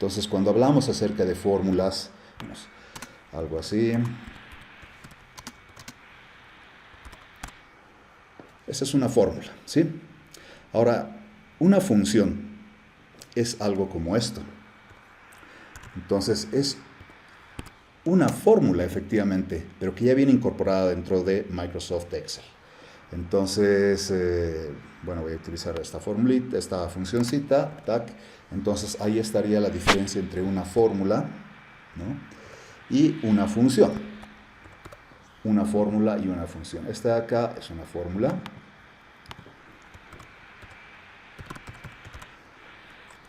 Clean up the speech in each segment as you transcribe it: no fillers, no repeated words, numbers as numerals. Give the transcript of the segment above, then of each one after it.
Entonces, cuando hablamos acerca de fórmulas, algo así. Esa es una fórmula, ¿sí? Ahora, una función es algo como esto. Entonces, es una fórmula, efectivamente, pero que ya viene incorporada dentro de Microsoft Excel. Entonces, bueno, voy a utilizar esta formulita, esta funcioncita, tac. Entonces, ahí estaría la diferencia entre una fórmula, ¿no?, y una función. Una fórmula y una función. Esta de acá es una fórmula.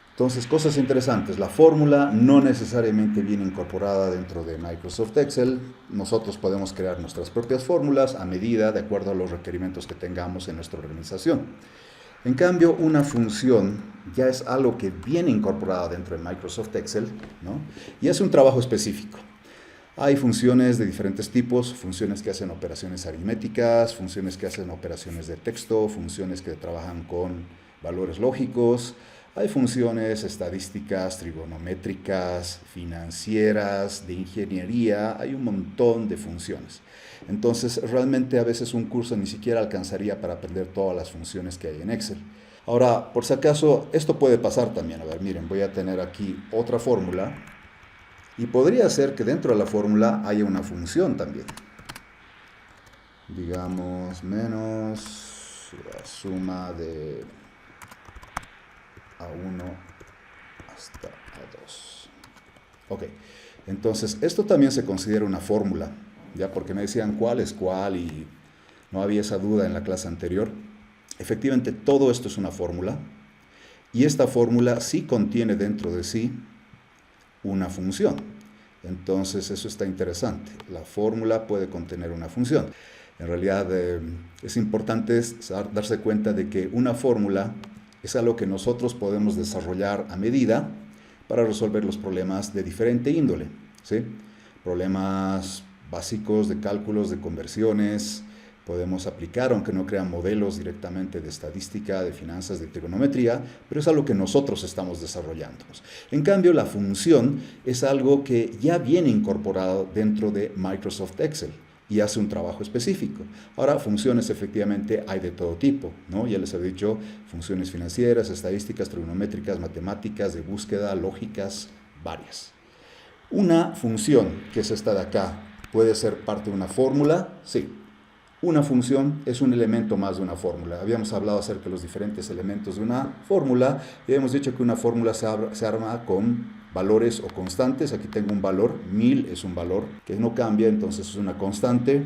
Entonces, cosas interesantes. La fórmula no necesariamente viene incorporada dentro de Microsoft Excel. Nosotros podemos crear nuestras propias fórmulas a medida, de acuerdo a los requerimientos que tengamos en nuestra organización. En cambio, una función ya es algo que viene incorporada dentro de Microsoft Excel, ¿no?, y es un trabajo específico. Hay funciones de diferentes tipos, funciones que hacen operaciones aritméticas, funciones que hacen operaciones de texto, funciones que trabajan con valores lógicos. Hay funciones estadísticas, trigonométricas, financieras, de ingeniería, hay un montón de funciones. Entonces, realmente a veces un curso ni siquiera alcanzaría para aprender todas las funciones que hay en Excel. Ahora, por si acaso, esto puede pasar también. A ver, miren, voy a tener aquí otra fórmula y podría ser que dentro de la fórmula haya una función también. Digamos, menos la suma de A1 hasta A2. Ok, entonces esto también se considera una fórmula, ya, porque me decían cuál es cuál y no había esa duda en la clase anterior. Efectivamente, todo esto es una fórmula y esta fórmula sí contiene dentro de sí una función. Entonces eso está interesante. La fórmula puede contener una función. En realidad es importante darse cuenta de que una fórmula es algo que nosotros podemos desarrollar a medida para resolver los problemas de diferente índole, ¿sí? Problemas básicos de cálculos, de conversiones, podemos aplicar, aunque no crean modelos directamente de estadística, de finanzas, de trigonometría, pero es algo que nosotros estamos desarrollando. En cambio, la función es algo que ya viene incorporado dentro de Microsoft Excel y hace un trabajo específico. Ahora, funciones efectivamente hay de todo tipo, ¿no? Ya les he dicho, funciones financieras, estadísticas, trigonométricas, matemáticas, de búsqueda, lógicas, varias. Una función, que es esta de acá, ¿puede ser parte de una fórmula? Sí. Una función es un elemento más de una fórmula. Habíamos hablado acerca de los diferentes elementos de una fórmula y hemos dicho que una fórmula se arma con valores o constantes. Aquí tengo un valor, 1000 es un valor que no cambia, entonces es una constante.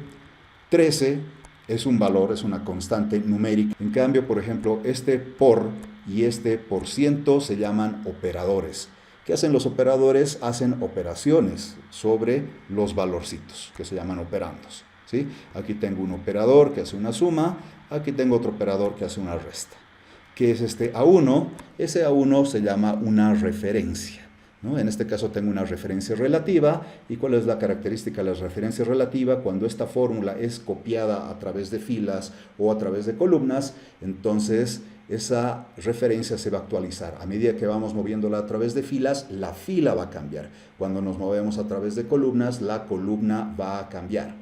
13 es un valor, es una constante numérica. En cambio, por ejemplo, este por y este por ciento se llaman operadores. ¿Qué hacen los operadores? Hacen operaciones sobre los valorcitos, que se llaman operandos, ¿sí? Aquí tengo un operador que hace una suma, aquí tengo otro operador que hace una resta. ¿Qué es este A1? Ese A1 se llama una referencia, ¿no? En este caso tengo una referencia relativa. ¿Y cuál es la característica de la referencia relativa? Cuando esta fórmula es copiada a través de filas o a través de columnas, entonces esa referencia se va a actualizar. A medida que vamos moviéndola a través de filas, la fila va a cambiar. Cuando nos movemos a través de columnas, la columna va a cambiar.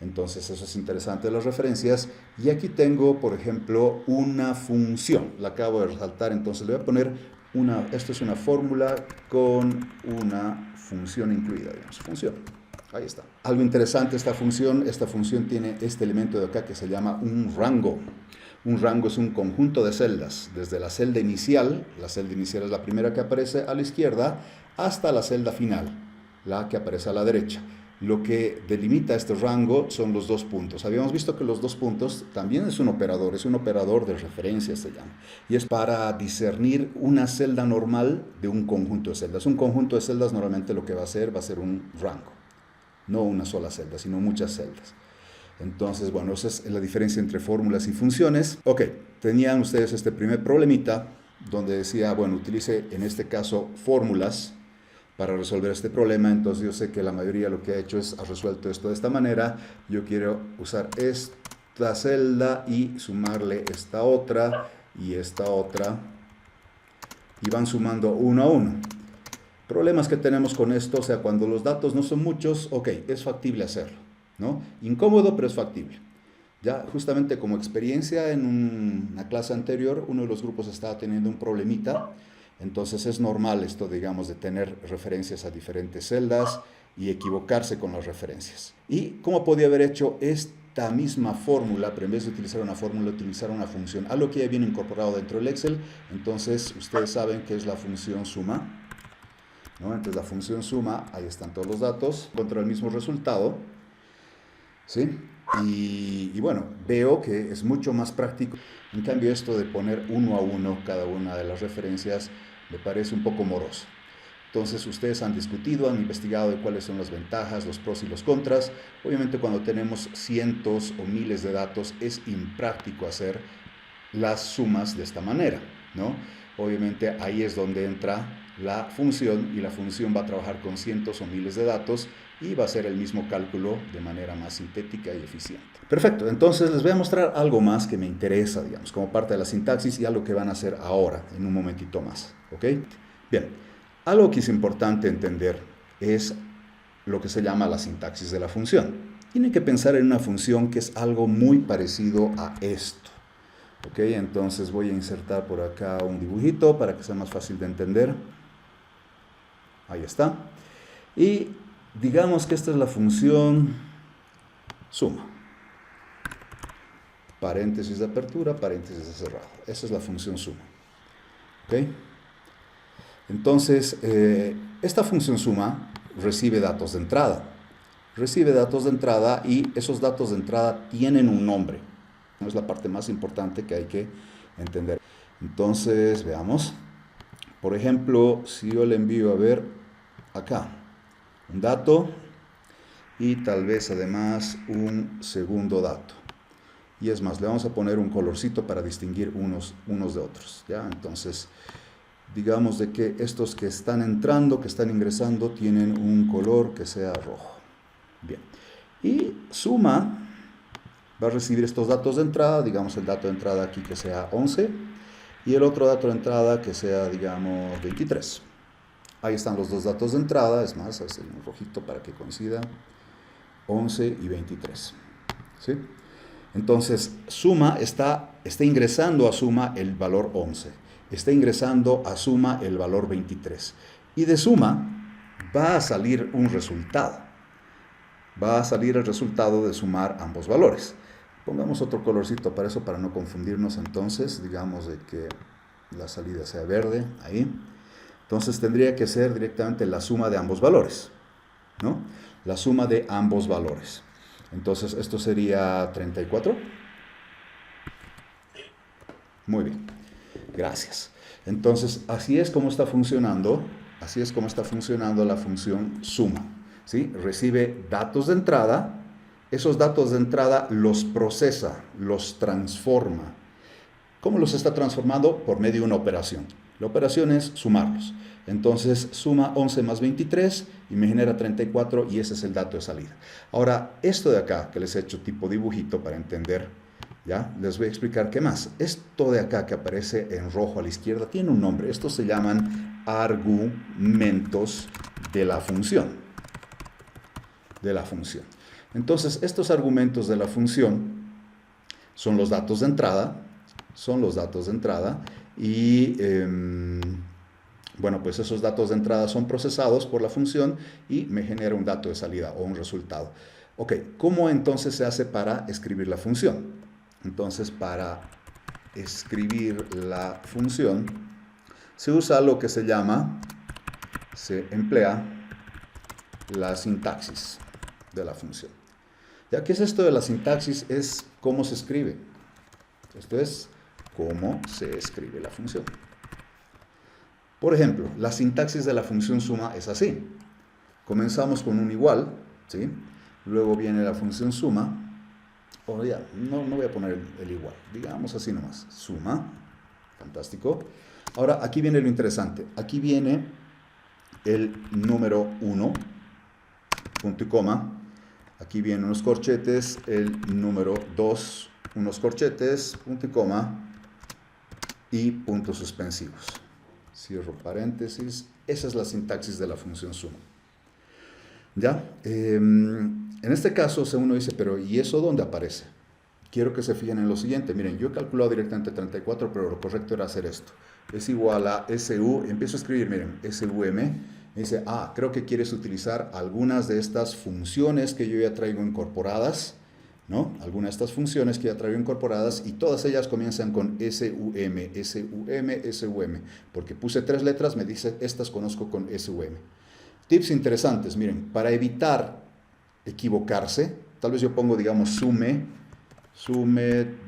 Entonces eso es interesante de las referencias. Y aquí tengo, por ejemplo, una función. La acabo de resaltar, entonces le voy a poner esto es una fórmula con una función incluida, digamos, función. Ahí está. Algo interesante esta función tiene este elemento de acá que se llama un rango. Un rango es un conjunto de celdas, desde la celda inicial es la primera que aparece a la izquierda, hasta la celda final, la que aparece a la derecha. Lo que delimita este rango son los dos puntos. Habíamos visto que los dos puntos también es un operador de referencia se llama. Y es para discernir una celda normal de un conjunto de celdas. Un conjunto de celdas normalmente lo que va a ser un rango. No una sola celda, sino muchas celdas. Entonces, bueno, esa es la diferencia entre fórmulas y funciones. Ok, tenían ustedes este primer problemita donde decía, bueno, utilice en este caso fórmulas para resolver este problema. Entonces yo sé que la mayoría lo que ha hecho ha resuelto esto de esta manera. Yo quiero usar esta celda y sumarle esta otra y esta otra y van sumando uno a uno. Problemas que tenemos con esto, o sea, cuando los datos no son muchos, ok, es factible hacerlo, ¿no? Incómodo, pero es factible. Ya justamente como experiencia en una clase anterior, uno de los grupos estaba teniendo un problemita, entonces es normal esto, digamos, de tener referencias a diferentes celdas y equivocarse con las referencias. ¿Y cómo podía haber hecho esta misma fórmula, pero en vez de utilizar una fórmula, utilizar una función? Algo que ya viene incorporado dentro del Excel, entonces ustedes saben que es la función suma, ¿no? Entonces la función suma, ahí están todos los datos, contra el mismo resultado, ¿sí? Y bueno, veo que es mucho más práctico. En cambio, esto de poner uno a uno cada una de las referencias me parece un poco moroso. Entonces, ustedes han discutido, han investigado de cuáles son las ventajas, los pros y los contras. Obviamente, cuando tenemos cientos o miles de datos, es impráctico hacer las sumas de esta manera, ¿no? Obviamente, ahí es donde entra la función, y la función va a trabajar con cientos o miles de datos y va a hacer el mismo cálculo de manera más sintética y eficiente. Perfecto, entonces les voy a mostrar algo más que me interesa, digamos, como parte de la sintaxis y algo que van a hacer ahora, en un momentito más, ¿ok? Bien, algo que es importante entender es lo que se llama la sintaxis de la función. Tienen que pensar en una función que es algo muy parecido a esto, ¿ok? Entonces voy a insertar por acá un dibujito para que sea más fácil de entender. Ahí está. Y digamos que esta es la función suma. Paréntesis de apertura, paréntesis de cerrado. Esa es la función suma. ¿Ok? Entonces, esta función suma recibe datos de entrada. Recibe datos de entrada y esos datos de entrada tienen un nombre. Es la parte más importante que hay que entender. Entonces, veamos. Por ejemplo, si yo le envío a ver acá un dato y tal vez además un segundo dato. Y es más, le vamos a poner un colorcito para distinguir unos de otros, ¿ya? Entonces, digamos de que estos que están entrando, que están ingresando, tienen un color que sea rojo. Bien. Y suma va a recibir estos datos de entrada, digamos el dato de entrada aquí que sea 11, y el otro dato de entrada que sea, digamos, 23. Ahí están los dos datos de entrada, es más, hacer un rojito para que coincida, 11 y 23. ¿Sí? Entonces, suma está ingresando a suma el valor 11, está ingresando a suma el valor 23. Y de suma va a salir un resultado. Va a salir el resultado de sumar ambos valores. Pongamos otro colorcito para eso, para no confundirnos. Entonces, digamos de que la salida sea verde, ahí. Entonces tendría que ser directamente la suma de ambos valores, ¿no? La suma de ambos valores. Entonces esto sería 34. Muy bien, gracias. Entonces así es como está funcionando la función suma, ¿sí? Recibe datos de entrada, esos datos de entrada los procesa, los transforma. ¿Cómo los está transformando? Por medio de una operación. La operación es sumarlos. Entonces suma 11 más 23 y me genera 34 y ese es el dato de salida. Ahora, esto de acá que les he hecho tipo dibujito para entender, ¿ya? Les voy a explicar qué más. Esto de acá que aparece en rojo a la izquierda tiene un nombre. Estos se llaman argumentos de la función. Entonces, estos argumentos de la función son los datos de entrada, y bueno, pues esos datos de entrada son procesados por la función y me genera un dato de salida o un resultado. Ok, ¿cómo entonces se hace para escribir la función? Entonces, para escribir la función se usa lo que se emplea la sintaxis de la función. ¿Ya qué es esto de la sintaxis? Es cómo se escribe. Esto es cómo se escribe la función. Por ejemplo, la sintaxis de la función suma es así. Comenzamos con un igual, ¿sí? Luego viene la función suma. O ya, no voy a poner el igual. Digamos así nomás. Suma. Fantástico. Ahora, aquí viene lo interesante. Aquí viene el número 1, punto y coma. Aquí vienen unos corchetes, el número 2, unos corchetes, punto y coma, y puntos suspensivos. cierro paréntesis. Esa es la sintaxis de la función suma. ¿Ya? En este caso, uno dice, pero ¿y eso dónde aparece? Quiero que se fijen en lo siguiente. Miren, yo he calculado directamente 34, pero lo correcto era hacer esto. Es igual a SU, empiezo a escribir, miren, SUM. Me dice, creo que quieres utilizar algunas de estas funciones que yo ya traigo incorporadas, ¿no? Algunas de estas funciones que ya traigo incorporadas y todas ellas comienzan con SUM, SUM, SUM. Porque puse 3 letras, me dice, estas conozco con SUM. Tips interesantes, miren, para evitar equivocarse, tal vez yo pongo, digamos, sume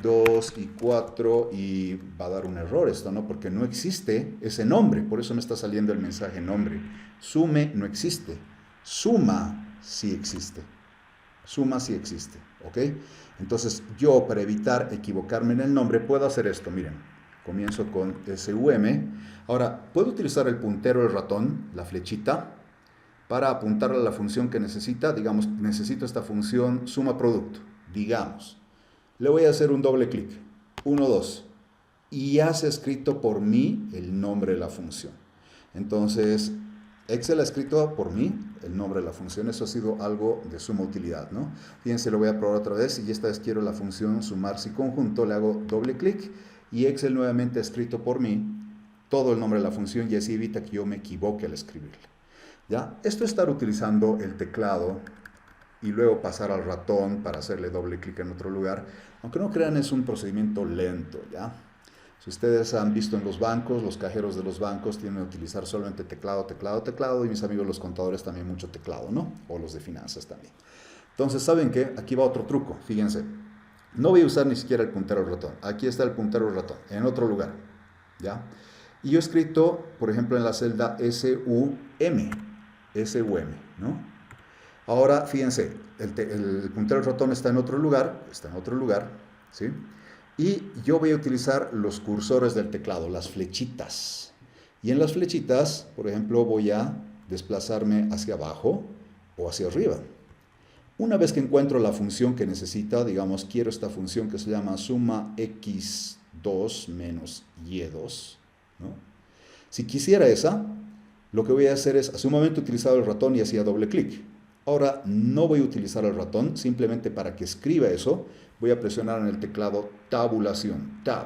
2 y 4 y va a dar un error esto, ¿no? Porque no existe ese nombre, por eso me está saliendo el mensaje nombre. Sume no existe, suma sí existe. Suma sí existe, ¿ok? Entonces yo, para evitar equivocarme en el nombre, puedo hacer esto, miren. Comienzo con SUM. Ahora, puedo utilizar el puntero del ratón, la flechita, para apuntarle a la función que necesita. Digamos, necesito esta función suma producto, digamos. Le voy a hacer un doble clic, 1, 2, y ya se ha escrito por mí el nombre de la función. Entonces, Excel ha escrito por mí el nombre de la función. Eso ha sido algo de suma utilidad, ¿no? Fíjense, lo voy a probar otra vez y esta vez quiero la función sumar si conjunto. Le hago doble clic y Excel nuevamente ha escrito por mí todo el nombre de la función y así evita que yo me equivoque al escribirla. ¿Ya? Esto es estar utilizando el teclado y luego pasar al ratón para hacerle doble clic en otro lugar. Aunque no crean, es un procedimiento lento, ¿ya? Si ustedes han visto en los bancos, los cajeros de los bancos tienen que utilizar solamente teclado, teclado, teclado, y mis amigos los contadores también mucho teclado, ¿no? O los de finanzas también. Entonces, ¿saben qué? Aquí va otro truco, fíjense. No voy a usar ni siquiera el puntero del ratón. Aquí está el puntero del ratón, en otro lugar, ¿ya? Y yo he escrito, por ejemplo, en la celda SUM, ¿no? Ahora, fíjense, el puntero del ratón está en otro lugar, ¿sí? Y yo voy a utilizar los cursores del teclado, las flechitas. Y en las flechitas, por ejemplo, voy a desplazarme hacia abajo o hacia arriba. Una vez que encuentro la función que necesita, digamos, quiero esta función que se llama suma x2 menos y2, ¿no? Si quisiera esa, lo que voy a hacer es, hace un momento he utilizado el ratón y hacía doble clic. Ahora no voy a utilizar el ratón, simplemente para que escriba eso, voy a presionar en el teclado tabulación, tab.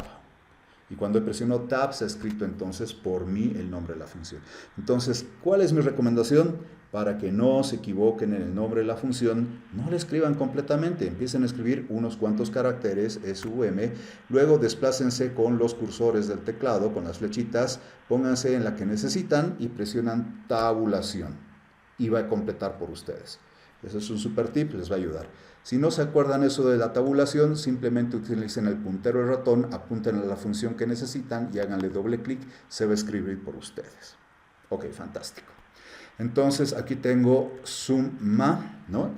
Y cuando presiono tab, se ha escrito entonces por mí el nombre de la función. Entonces, ¿cuál es mi recomendación? Para que no se equivoquen en el nombre de la función, no la escriban completamente, empiecen a escribir unos cuantos caracteres, SUM, luego desplácense con los cursores del teclado, con las flechitas, pónganse en la que necesitan y presionan tabulación. Y va a completar por ustedes. Ese es un super tip, les va a ayudar. Si no se acuerdan eso de la tabulación, simplemente utilicen el puntero del ratón, apunten a la función que necesitan y háganle doble clic, se va a escribir por ustedes. Ok, fantástico. Entonces aquí tengo suma, ¿no?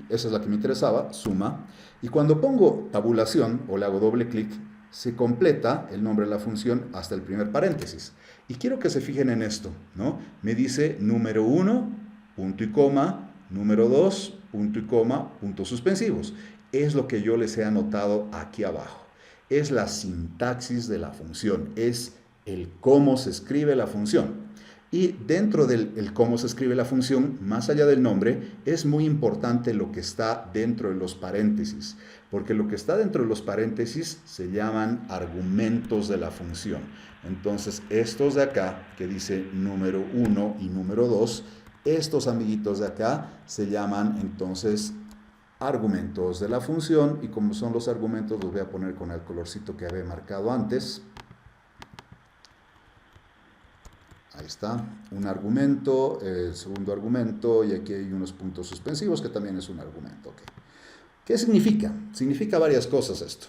Esa es la que me interesaba, suma. Y cuando pongo tabulación o le hago doble clic, se completa el nombre de la función hasta el primer paréntesis. Y quiero que se fijen en esto, ¿no? Me dice número 1, punto y coma, número 2, punto y coma, puntos suspensivos. Es lo que yo les he anotado aquí abajo. Es la sintaxis de la función, es el cómo se escribe la función. Y dentro del cómo se escribe la función, más allá del nombre, es muy importante lo que está dentro de los paréntesis, porque lo que está dentro de los paréntesis se llaman argumentos de la función. Entonces, estos de acá, que dice número 1 y número 2, estos amiguitos de acá se llaman entonces argumentos de la función, y como son los argumentos los voy a poner con el colorcito que había marcado antes. Ahí está, un argumento, el segundo argumento, y aquí hay unos puntos suspensivos que también es un argumento. Okay. ¿Qué significa? Significa varias cosas esto.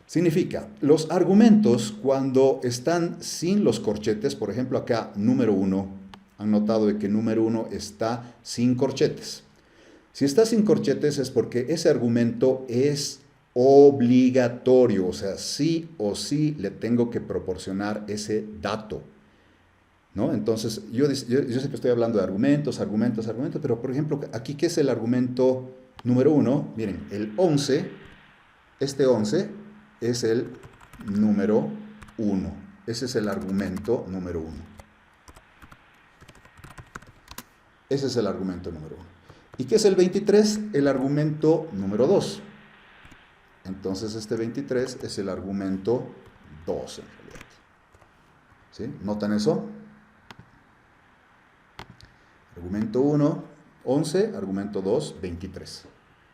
Significa, los argumentos cuando están sin los corchetes, por ejemplo acá número 1, han notado de que número 1 está sin corchetes. Si está sin corchetes es porque ese argumento es obligatorio, o sea, sí o sí le tengo que proporcionar ese dato, ¿no? Entonces, yo sé que estoy hablando de argumentos, pero por ejemplo, aquí, ¿qué es el argumento número 1? Miren, el 11, este 11 es el número 1. Ese es el argumento número 1. Ese es el argumento número 1. ¿Y qué es el 23? El argumento número 2. Entonces este 23 es el argumento 2 en realidad. ¿Sí? ¿Notan eso? Argumento 1, 11, argumento 2, 23.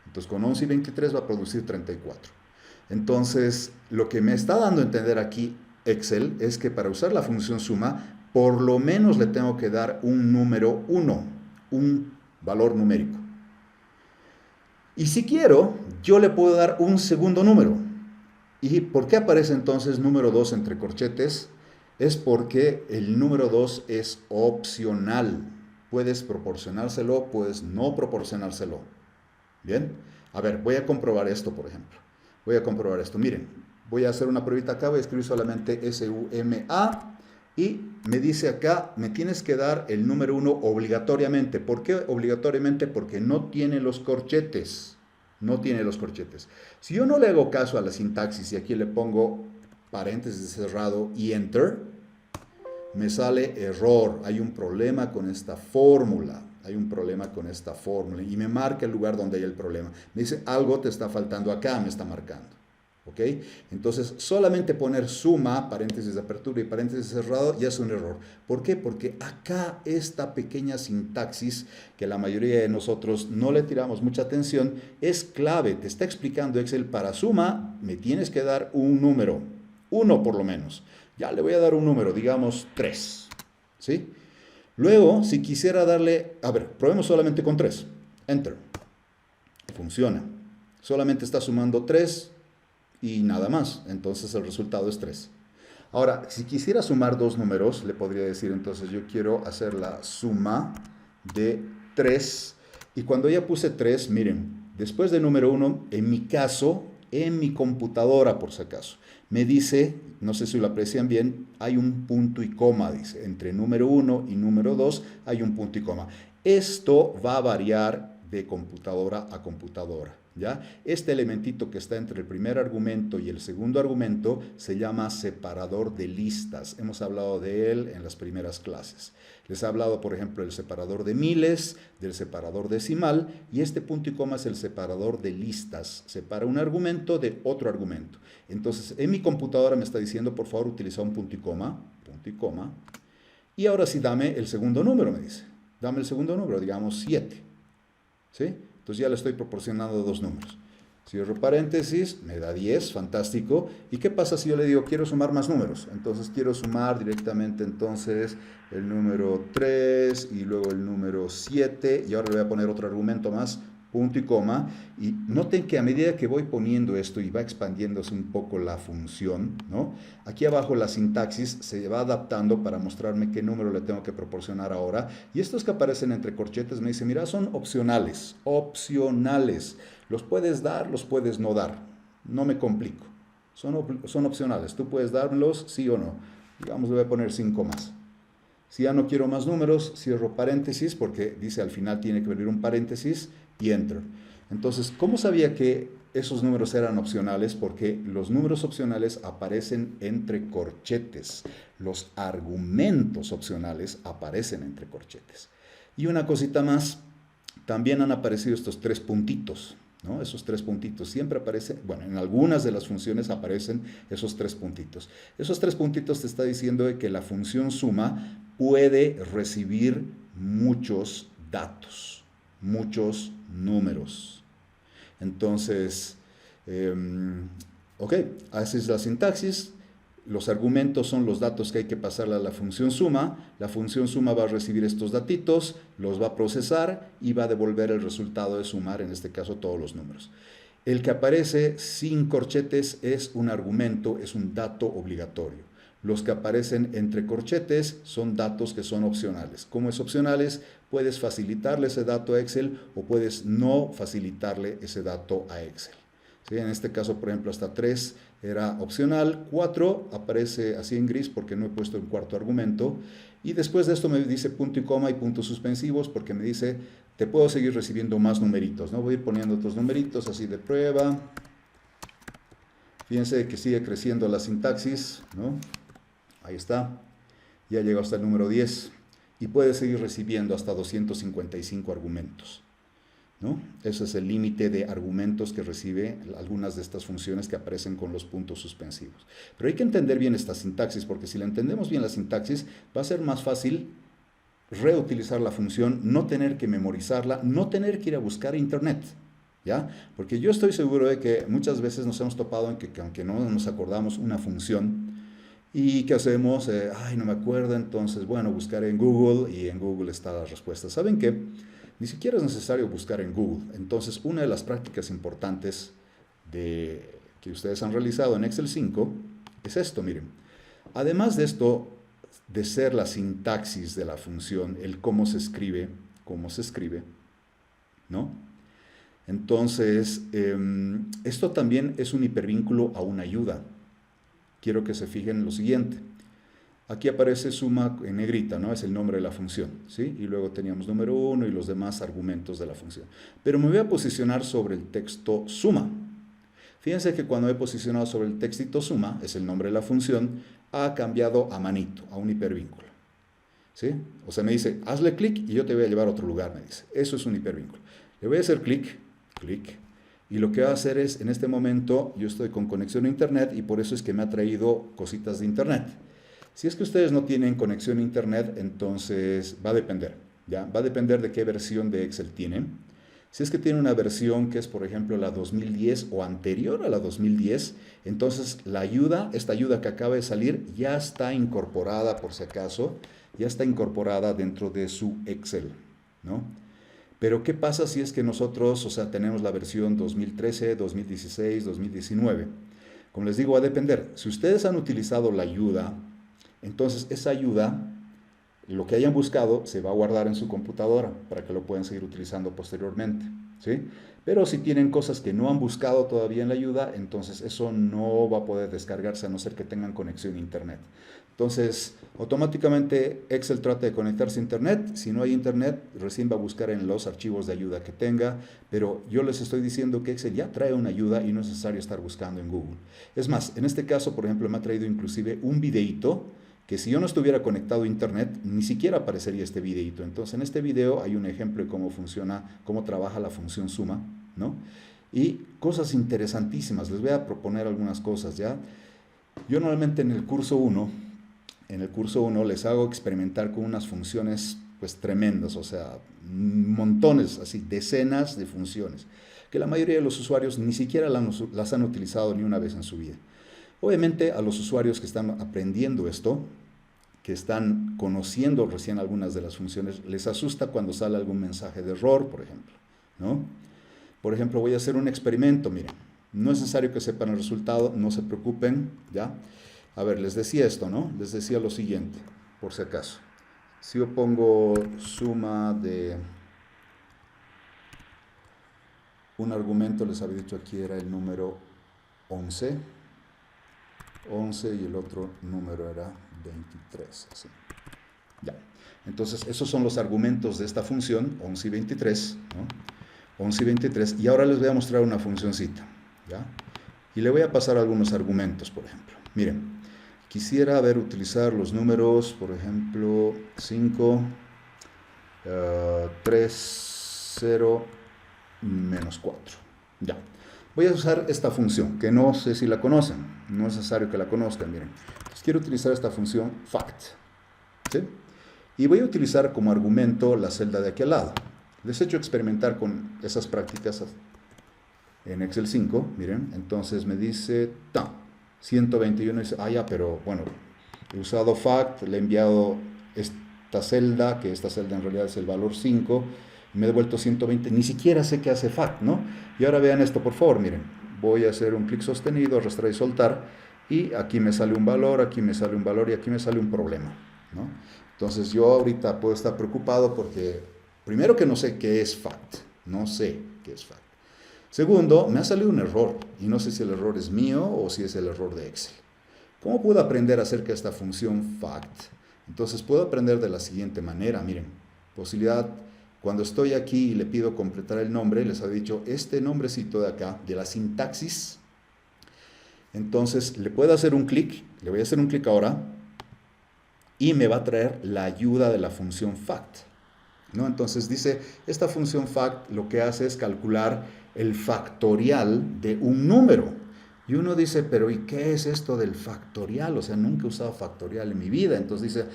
Entonces con 11 y 23 va a producir 34. Entonces lo que me está dando a entender aquí Excel es que para usar la función suma, por lo menos le tengo que dar un número 1, un valor numérico. Y si quiero, yo le puedo dar un segundo número. ¿Y por qué aparece entonces número 2 entre corchetes? Es porque el número 2 es opcional. Puedes proporcionárselo, puedes no proporcionárselo. ¿Bien? A ver, voy a comprobar esto, por ejemplo. Voy a comprobar esto. Miren, voy a hacer una pruebita acá, voy a escribir solamente SUMA. Y me dice acá, me tienes que dar el número 1 obligatoriamente. ¿Por qué obligatoriamente? Porque no tiene los corchetes. No tiene los corchetes. Si yo no le hago caso a la sintaxis y aquí le pongo paréntesis cerrado y enter, me sale error. Hay un problema con esta fórmula. Hay un problema con esta fórmula. Y me marca el lugar donde hay el problema. Me dice, algo te está faltando acá, me está marcando. ¿Ok? Entonces, solamente poner suma, paréntesis de apertura y paréntesis cerrado, ya es un error. ¿Por qué? Porque acá esta pequeña sintaxis, que la mayoría de nosotros no le tiramos mucha atención, es clave. Te está explicando Excel, para suma, me tienes que dar un número. Uno por lo menos. Ya le voy a dar un número, digamos 3. ¿Sí? Luego, si quisiera darle, a ver, probemos solamente con 3. Enter. Funciona. Solamente está sumando 3. Y nada más, entonces el resultado es 3. Ahora, si quisiera sumar dos números, le podría decir entonces yo quiero hacer la suma de 3. Y cuando ya puse 3, miren, después del número 1, en mi caso, en mi computadora por si acaso, me dice, no sé si lo aprecian bien, hay un punto y coma, dice, entre número 1 y número 2 hay un punto y coma. Esto va a variar de computadora a computadora. ¿Ya? Este elementito que está entre el primer argumento y el segundo argumento se llama separador de listas. Hemos hablado de él en las primeras clases. Les he hablado, por ejemplo, del separador de miles, del separador decimal, y este punto y coma es el separador de listas. Separa un argumento de otro argumento. Entonces, en mi computadora me está diciendo, por favor, utiliza un punto y coma, y ahora sí dame el segundo número, me dice. Dame el segundo número, digamos 7. ¿Sí? Entonces ya le estoy proporcionando dos números. Cierro paréntesis, me da 10, fantástico. ¿Y qué pasa si yo le digo quiero sumar más números? Entonces quiero sumar directamente entonces el número 3 y luego el número 7. Y ahora le voy a poner otro argumento más, punto y coma. Y noten que a medida que voy poniendo esto y va expandiéndose un poco la función, ¿no? Aquí abajo la sintaxis se va adaptando para mostrarme qué número le tengo que proporcionar ahora. Y estos que aparecen entre corchetes me dicen, mira, son opcionales, opcionales. Los puedes dar, los puedes no dar. No me complico. Son opcionales. Tú puedes darlos sí o no. Digamos, le voy a poner 5 más. Si ya no quiero más números, cierro paréntesis porque dice al final tiene que venir un paréntesis y enter. Entonces, ¿cómo sabía que esos números eran opcionales? Porque los números opcionales aparecen entre corchetes. Los argumentos opcionales aparecen entre corchetes. Y una cosita más, también han aparecido estos 3 puntitos, ¿no? Esos 3 puntitos siempre aparecen, bueno, en algunas de las funciones aparecen esos 3 puntitos. Esos 3 puntitos te está diciendo que la función suma puede recibir muchos datos, muchos números. Entonces, ok, así es la sintaxis. Los argumentos son los datos que hay que pasarle a la función suma. La función suma va a recibir estos datitos, los va a procesar y va a devolver el resultado de sumar, en este caso todos los números. El que aparece sin corchetes es un argumento, es un dato obligatorio. Los que aparecen entre corchetes son datos que son opcionales. ¿Cómo es opcionales? Puedes facilitarle ese dato a Excel o puedes no facilitarle ese dato a Excel. ¿Sí? En este caso, por ejemplo, hasta 3 era opcional, 4 aparece así en gris porque no he puesto el cuarto argumento. Y después de esto me dice punto y coma y puntos suspensivos porque me dice, te puedo seguir recibiendo más numeritos, ¿no? Voy a ir poniendo otros numeritos así de prueba. Fíjense que sigue creciendo la sintaxis, ¿no? Ahí está. Ya llegó hasta el número 10 y puede seguir recibiendo hasta 255 argumentos, ¿no? Ese es el límite de argumentos que recibe algunas de estas funciones que aparecen con los puntos suspensivos. Pero hay que entender bien esta sintaxis, porque si la entendemos bien la sintaxis, va a ser más fácil reutilizar la función, no tener que memorizarla, no tener que ir a buscar internet, ¿ya? Porque yo estoy seguro de que muchas veces nos hemos topado en que aunque no nos acordamos una función, ¿y qué hacemos? Ay, no me acuerdo, entonces, bueno, buscar en Google y en Google está la respuesta. ¿Saben qué? Ni siquiera es necesario buscar en Google. Entonces, una de las prácticas importantes que ustedes han realizado en Excel 5 es esto, miren. Además de esto, de ser la sintaxis de la función, el cómo se escribe, ¿no? Entonces, esto también es un hipervínculo a una ayuda. Quiero que se fijen en lo siguiente. Aquí aparece suma en negrita, ¿no? Es el nombre de la función, ¿sí? Y luego teníamos número 1 y los demás argumentos de la función. Pero me voy a posicionar sobre el texto suma. Fíjense que cuando he posicionado sobre el textito suma, es el nombre de la función, ha cambiado a manito, a un hipervínculo, ¿sí? O sea, me dice, hazle clic y yo te voy a llevar a otro lugar, me dice. Eso es un hipervínculo. Le voy a hacer clic, y lo que va a hacer es, en este momento, yo estoy con conexión a internet y por eso es que me ha traído cositas de internet. Si es que ustedes no tienen conexión a internet, entonces va a depender, ¿ya? Va a depender de qué versión de Excel tienen. Si es que tienen una versión que es, por ejemplo, la 2010 o anterior a la 2010, entonces la ayuda, esta ayuda que acaba de salir, ya está incorporada, por si acaso, ya está incorporada dentro de su Excel, ¿no? Pero ¿qué pasa si es que nosotros, o sea, tenemos la versión 2013, 2016, 2019? Como les digo, va a depender. Si ustedes han utilizado la ayuda, entonces esa ayuda, lo que hayan buscado, se va a guardar en su computadora para que lo puedan seguir utilizando posteriormente, ¿sí? Pero si tienen cosas que no han buscado todavía en la ayuda, entonces eso no va a poder descargarse a no ser que tengan conexión a internet. Entonces, automáticamente Excel trata de conectarse a internet. Si no hay internet, recién va a buscar en los archivos de ayuda que tenga. Pero yo les estoy diciendo que Excel ya trae una ayuda y no es necesario estar buscando en Google. Es más, en este caso, por ejemplo, me ha traído inclusive un videíto que si yo no estuviera conectado a internet, ni siquiera aparecería este videíto. Entonces, en este video hay un ejemplo de cómo funciona, cómo trabaja la función suma, ¿no? Y cosas interesantísimas. Les voy a proponer algunas cosas, ¿ya? Yo normalmente en el curso 1 les hago experimentar con unas funciones pues tremendas, o sea, montones, así, decenas de funciones, que la mayoría de los usuarios ni siquiera las han utilizado ni una vez en su vida. Obviamente a los usuarios que están aprendiendo esto, que están conociendo recién algunas de las funciones, les asusta cuando sale algún mensaje de error, por ejemplo, ¿no? Por ejemplo, voy a hacer un experimento, miren, no es necesario que sepan el resultado, no se preocupen, ¿ya? A ver, les decía esto, ¿no? Les decía lo siguiente, por si acaso. Si yo pongo suma de un argumento, les había dicho aquí era el número 11 y el otro número era 23, así. Ya. Entonces, esos son los argumentos de esta función, 11 y 23, ¿no? 11 y 23, y ahora les voy a mostrar una funcioncita, ¿ya? Y le voy a pasar algunos argumentos, por ejemplo. Miren. Quisiera utilizar los números, por ejemplo, 5, 3, 0, menos 4. Ya. Voy a usar esta función, que no sé si la conocen. No es necesario que la conozcan, miren. Entonces, quiero utilizar esta función fact, ¿sí? Y voy a utilizar como argumento la celda de aquí al lado. Les he hecho experimentar con esas prácticas en Excel 5, miren. Entonces me dice, 121, dice, ya, pero bueno, he usado fact, le he enviado esta celda, que esta celda en realidad es el valor 5, y me he devuelto 120, ni siquiera sé qué hace fact, ¿no? Y ahora vean esto, por favor, miren, voy a hacer un clic sostenido, arrastrar y soltar, y aquí me sale un valor, aquí me sale un valor, y aquí me sale un problema, ¿no? Entonces yo ahorita puedo estar preocupado porque, primero que no sé qué es fact, no sé qué es fact. Segundo, me ha salido un error y no sé si el error es mío o si es el error de Excel. ¿Cómo puedo aprender acerca de esta función fact? Entonces puedo aprender de la siguiente manera, miren, posibilidad, cuando estoy aquí y le pido completar el nombre, les he dicho este nombrecito de acá, de la sintaxis, entonces le puedo hacer un clic, le voy a hacer un clic ahora, y me va a traer la ayuda de la función fact, ¿no? Entonces dice, esta función fact lo que hace es calcular el factorial de un número. Y uno dice, pero ¿y qué es esto del factorial? O sea, nunca he usado factorial en mi vida. Entonces dice,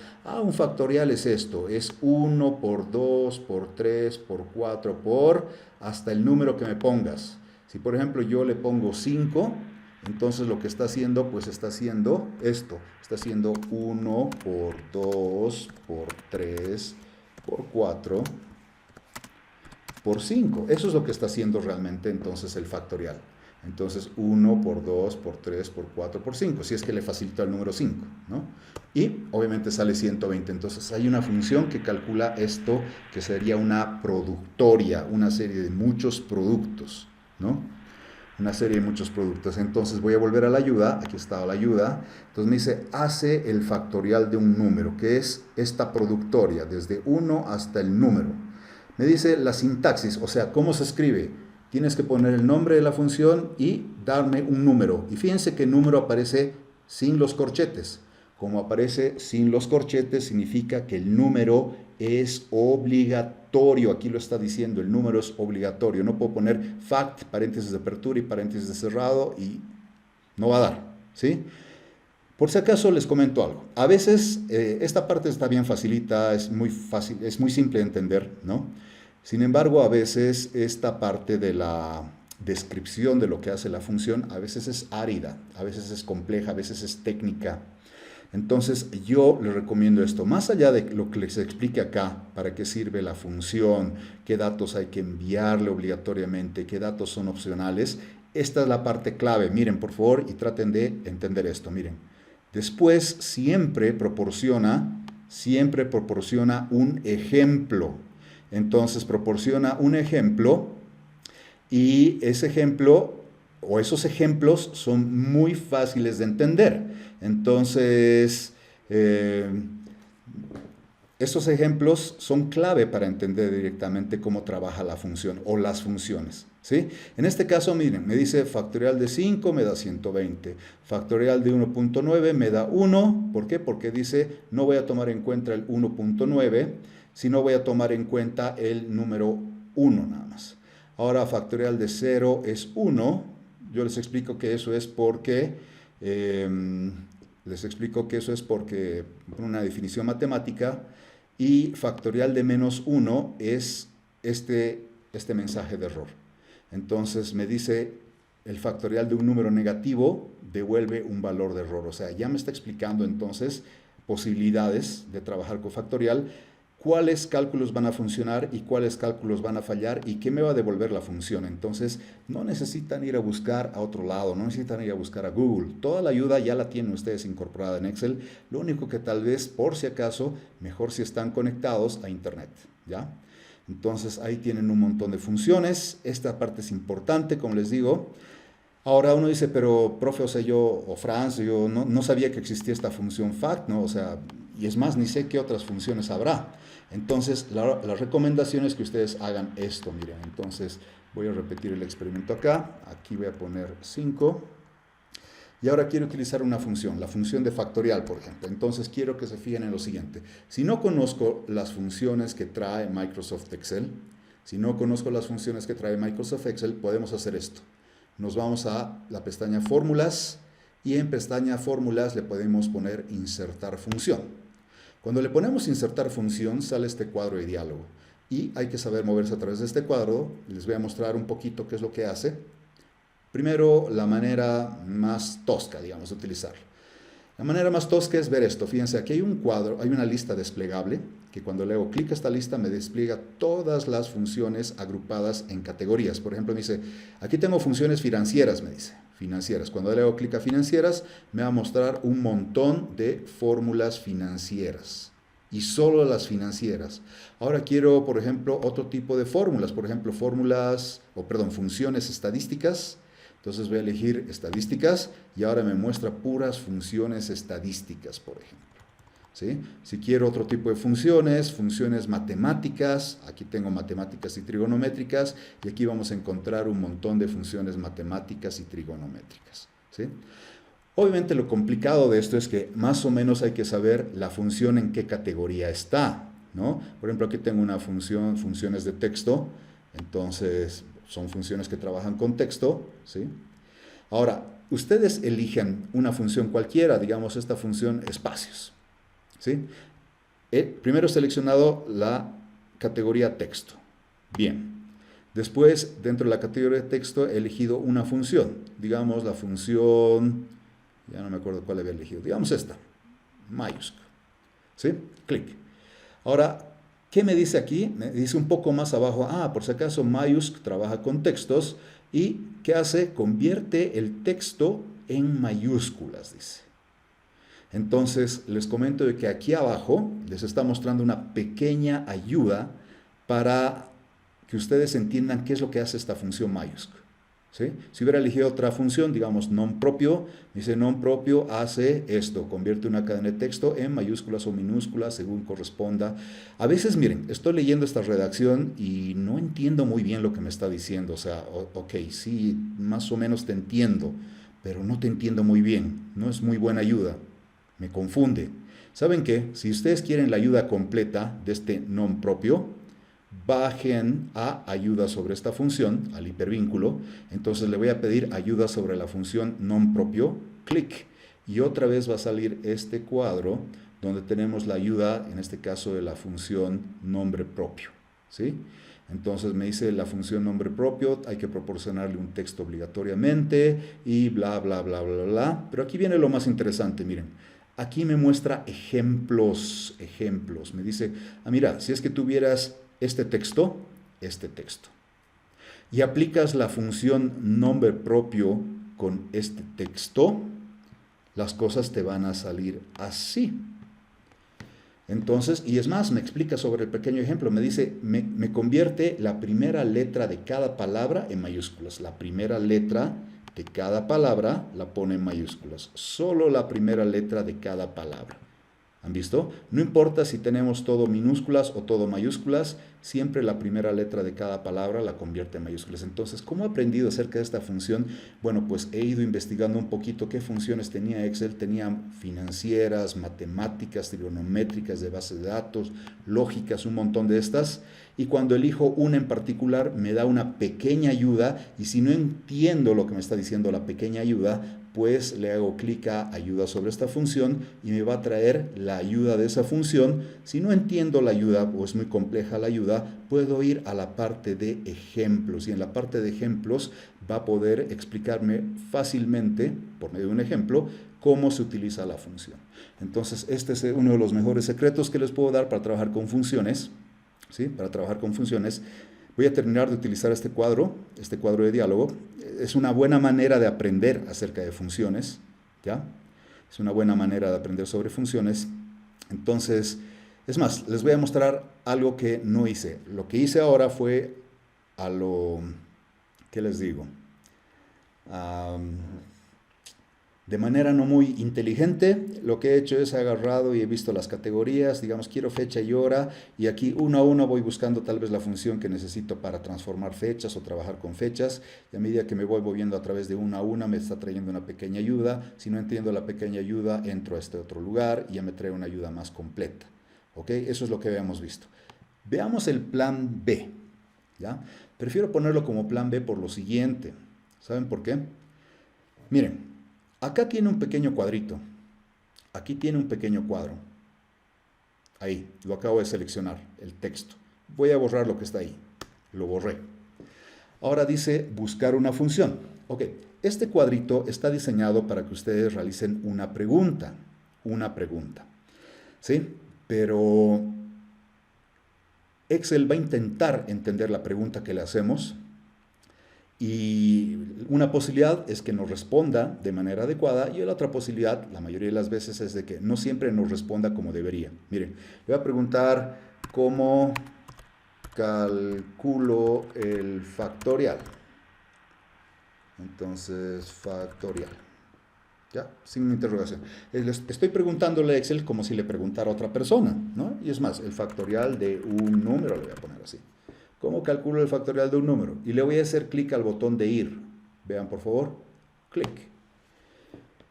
un factorial es esto, es 1 por 2, por 3, por 4, por hasta el número que me pongas. Si por ejemplo yo le pongo 5, entonces lo que está haciendo, pues está haciendo esto. Está haciendo 1 por 2, por 3, por 4, por 5. Eso es lo que está haciendo realmente entonces el factorial. Entonces 1 por 2, por 3, por 4, por 5, si es que le facilito el número 5, ¿no? Y obviamente sale 120. Entonces hay una función que calcula esto, que sería una productoria, una serie de muchos productos, ¿no? Una serie de muchos productos. Entonces voy a volver a la ayuda, aquí está la ayuda. Entonces me dice, hace el factorial de un número, que es esta productoria, desde 1 hasta el número. Me dice la sintaxis, o sea, cómo se escribe. Tienes que poner el nombre de la función y darme un número. Y fíjense que el número aparece sin los corchetes. Como aparece sin los corchetes, significa que el número es obligatorio. Aquí lo está diciendo, el número es obligatorio. No puedo poner fact, paréntesis de apertura y paréntesis de cerrado y no va a dar, ¿sí? Por si acaso les comento algo. A veces esta parte está bien facilita, es muy fácil, es muy simple de entender, ¿no? Sin embargo, a veces esta parte de la descripción de lo que hace la función, a veces es árida, a veces es compleja, a veces es técnica. Entonces, yo les recomiendo esto. Más allá de lo que les explique acá, para qué sirve la función, qué datos hay que enviarle obligatoriamente, qué datos son opcionales, esta es la parte clave. Miren, por favor, y traten de entender esto. Miren, después siempre proporciona un ejemplo. Entonces proporciona un ejemplo y ese ejemplo o esos ejemplos son muy fáciles de entender. Entonces, estos ejemplos son clave para entender directamente cómo trabaja la función o las funciones, ¿sí? En este caso, miren, me dice factorial de 5 me da 120, factorial de 1.9 me da 1, ¿por qué? Porque dice no voy a tomar en cuenta el 1.9, sino voy a tomar en cuenta el número 1 nada más. Ahora factorial de 0 es 1, yo les explico que eso es porque... una definición matemática, y factorial de menos 1 es este mensaje de error. Entonces me dice el factorial de un número negativo devuelve un valor de error. O sea, ya me está explicando entonces posibilidades de trabajar con factorial, cuáles cálculos van a funcionar y cuáles cálculos van a fallar y qué me va a devolver la función. Entonces, no necesitan ir a buscar a otro lado, no necesitan ir a buscar a Google. Toda la ayuda ya la tienen ustedes incorporada en Excel. Lo único que tal vez, por si acaso, mejor si están conectados a Internet, ¿ya? Entonces, ahí tienen un montón de funciones. Esta parte es importante, como les digo. Ahora uno dice, pero profe, o sea, Franz, yo no sabía que existía esta función fact, ¿no? O sea, y es más, ni sé qué otras funciones habrá. Entonces, la recomendación es que ustedes hagan esto, miren. Entonces, voy a repetir el experimento acá. Aquí voy a poner 5. Y ahora quiero utilizar una función, la función de factorial, por ejemplo. Entonces, quiero que se fijen en lo siguiente. Si no conozco las funciones que trae Microsoft Excel, podemos hacer esto. Nos vamos a la pestaña Fórmulas y en pestaña Fórmulas le podemos poner Insertar función. Cuando le ponemos Insertar función sale este cuadro de diálogo y hay que saber moverse a través de este cuadro. Les voy a mostrar un poquito qué es lo que hace. Primero, la manera más tosca, digamos, de utilizarlo. La manera más tosca es ver esto. Fíjense, aquí hay un cuadro, hay una lista desplegable, que cuando le hago clic a esta lista me despliega todas las funciones agrupadas en categorías. Por ejemplo, me dice, aquí tengo funciones financieras, me dice, financieras. Cuando le hago clic a financieras, me va a mostrar un montón de fórmulas financieras. Y solo las financieras. Ahora quiero, por ejemplo, otro tipo de fórmulas. Por ejemplo, funciones estadísticas. Entonces voy a elegir estadísticas y ahora me muestra puras funciones estadísticas, por ejemplo. ¿Sí? Si quiero otro tipo de funciones matemáticas, aquí tengo matemáticas y trigonométricas y aquí vamos a encontrar un montón de funciones matemáticas y trigonométricas. ¿Sí? Obviamente lo complicado de esto es que más o menos hay que saber la función en qué categoría está, ¿no? Por ejemplo, aquí tengo una función, funciones de texto, entonces son funciones que trabajan con texto, ¿sí? Ahora, ustedes eligen una función cualquiera, digamos esta función espacios, ¿sí? Primero he seleccionado la categoría texto. Bien. Después, dentro de la categoría de texto, he elegido una función. Digamos la función, ya no me acuerdo cuál había elegido. Digamos esta, mayúscula. ¿Sí? Clic. Ahora, ¿qué me dice aquí? Me dice un poco más abajo, por si acaso mayúscula trabaja con textos. ¿Y qué hace? Convierte el texto en mayúsculas, dice. Entonces, les comento de que aquí abajo les está mostrando una pequeña ayuda para que ustedes entiendan qué es lo que hace esta función mayúscula. ¿Sí? Si hubiera elegido otra función, digamos non propio, dice non propio hace esto, convierte una cadena de texto en mayúsculas o minúsculas según corresponda. A veces, miren, estoy leyendo esta redacción y no entiendo muy bien lo que me está diciendo. O sea, ok, sí, más o menos te entiendo, pero no te entiendo muy bien. No es muy buena ayuda. Me confunde. ¿Saben qué? Si ustedes quieren la ayuda completa de este non propio, bajen a ayuda sobre esta función, al hipervínculo. Entonces le voy a pedir ayuda sobre la función non propio, clic. Y otra vez va a salir este cuadro donde tenemos la ayuda, en este caso de la función nombre propio. ¿Sí? Entonces me dice la función nombre propio, hay que proporcionarle un texto obligatoriamente y bla, bla, bla, bla, bla. Pero aquí viene lo más interesante, miren. Aquí me muestra ejemplos. Me dice, mira, si es que tuvieras este texto, y aplicas la función nombre propio con este texto, las cosas te van a salir así. Entonces, y es más, me explica sobre el pequeño ejemplo, me dice, me convierte la primera letra de cada palabra en mayúsculas. La primera letra de cada palabra la pone en mayúsculas. Solo la primera letra de cada palabra. ¿Han visto? No importa si tenemos todo minúsculas o todo mayúsculas, siempre la primera letra de cada palabra la convierte en mayúsculas. Entonces, ¿cómo he aprendido acerca de esta función? Bueno, pues he ido investigando un poquito qué funciones tenía Excel. Tenía financieras, matemáticas, trigonométricas, de base de datos, lógicas, un montón de estas. Y cuando elijo una en particular, me da una pequeña ayuda. Y si no entiendo lo que me está diciendo la pequeña ayuda, pues le hago clic a ayuda sobre esta función y me va a traer la ayuda de esa función. Si no entiendo la ayuda o es muy compleja la ayuda, puedo ir a la parte de ejemplos y en la parte de ejemplos va a poder explicarme fácilmente, por medio de un ejemplo, cómo se utiliza la función. Entonces, este es uno de los mejores secretos que les puedo dar para trabajar con funciones, ¿sí? Para trabajar con funciones. Voy a terminar de utilizar este cuadro de diálogo. Es una buena manera de aprender acerca de funciones, ¿ya? Es una buena manera de aprender sobre funciones. Entonces, es más, les voy a mostrar algo que no hice. Lo que hice ahora fue ¿qué les digo? De manera no muy inteligente, lo que he hecho es agarrado y he visto las categorías, digamos, quiero fecha y hora, y aquí uno a uno voy buscando tal vez la función que necesito para transformar fechas o trabajar con fechas, y a medida que me voy moviendo a través de una a una me está trayendo una pequeña ayuda. Si no entiendo la pequeña ayuda, entro a este otro lugar y ya me trae una ayuda más completa. ¿Ok? Eso es lo que habíamos visto. Veamos el plan B, ¿ya? Prefiero ponerlo como plan B por lo siguiente. ¿Saben por qué? Miren. Acá tiene un pequeño cuadrito, aquí tiene un pequeño cuadro, ahí, lo acabo de seleccionar, el texto. Voy a borrar lo que está ahí, lo borré. Ahora dice buscar una función. Ok, este cuadrito está diseñado para que ustedes realicen una pregunta, ¿sí? Pero Excel va a intentar entender la pregunta que le hacemos. Y una posibilidad es que nos responda de manera adecuada y la otra posibilidad, la mayoría de las veces, es de que no siempre nos responda como debería. Miren, le voy a preguntar cómo calculo el factorial. Entonces, factorial. ¿Ya? Sin interrogación. Estoy preguntándole a Excel como si le preguntara a otra persona, ¿no? Y es más, el factorial de un número, le voy a poner así. ¿Cómo calculo el factorial de un número? Y le voy a hacer clic al botón de ir. Vean, por favor. Clic.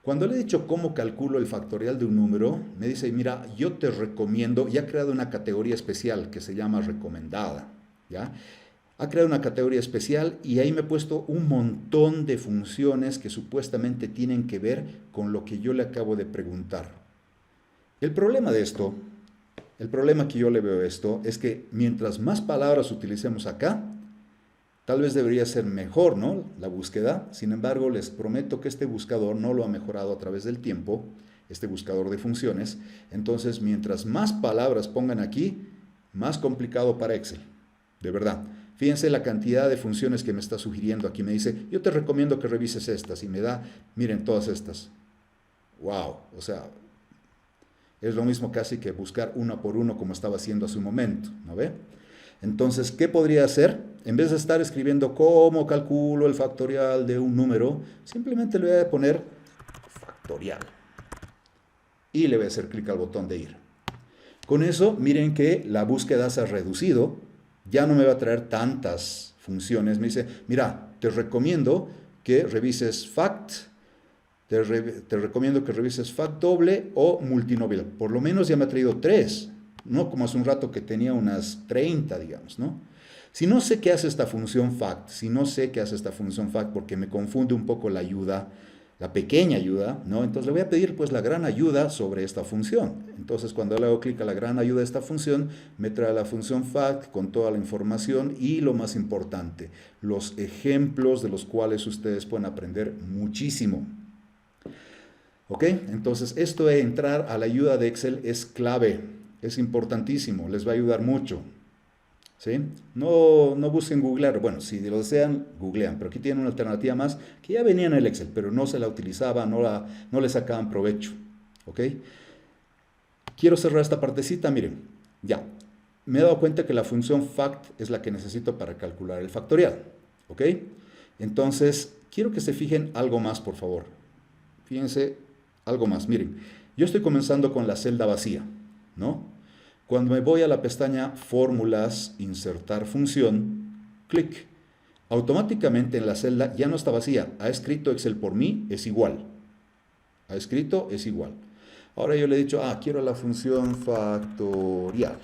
Cuando le he dicho cómo calculo el factorial de un número, me dice, mira, yo te recomiendo, y ha creado una categoría especial que se llama recomendada, ¿ya? Ha creado una categoría especial y ahí me he puesto un montón de funciones que supuestamente tienen que ver con lo que yo le acabo de preguntar. El problema de esto, el problema que yo le veo a esto, es que mientras más palabras utilicemos acá, tal vez debería ser mejor, ¿no?, la búsqueda. Sin embargo, les prometo que este buscador no lo ha mejorado a través del tiempo, este buscador de funciones. Entonces, mientras más palabras pongan aquí, más complicado para Excel. De verdad. Fíjense la cantidad de funciones que me está sugiriendo aquí. Me dice, yo te recomiendo que revises estas. Y me da, miren, todas estas. ¡Wow! O sea, es lo mismo casi que buscar uno por uno como estaba haciendo hace un momento, ¿no ve? Entonces, ¿qué podría hacer? En vez de estar escribiendo cómo calculo el factorial de un número, simplemente le voy a poner factorial. Y le voy a hacer clic al botón de ir. Con eso, miren que la búsqueda se ha reducido. Ya no me va a traer tantas funciones. Me dice, mira, te recomiendo que revises fact, te recomiendo que revises fact doble o multinomial. Por lo menos ya me ha traído 3. No como hace un rato que tenía unas 30, digamos, ¿no? Si no sé qué hace esta función fact, porque me confunde un poco la ayuda, la pequeña ayuda, ¿no? Entonces le voy a pedir pues la gran ayuda sobre esta función. Entonces cuando le hago clic a la gran ayuda de esta función, me trae la función fact con toda la información y lo más importante, los ejemplos de los cuales ustedes pueden aprender muchísimo. ¿Ok? Entonces esto de entrar a la ayuda de Excel es clave. Es importantísimo, les va a ayudar mucho. ¿Sí? No busquen googlear, bueno, si lo desean, googlean, pero aquí tienen una alternativa más que ya venía en el Excel, pero no se la utilizaban, no le sacaban provecho. ¿Ok? Quiero cerrar esta partecita, miren, ya. Me he dado cuenta que la función fact es la que necesito para calcular el factorial. ¿Ok? Entonces, quiero que se fijen algo más, por favor. Fíjense algo más, miren, yo estoy comenzando con la celda vacía, ¿no? Cuando me voy a la pestaña Fórmulas, Insertar Función, clic. Automáticamente en la celda ya no está vacía. Ha escrito Excel por mí, es igual. Ha escrito, es igual. Ahora yo le he dicho, quiero la función factorial.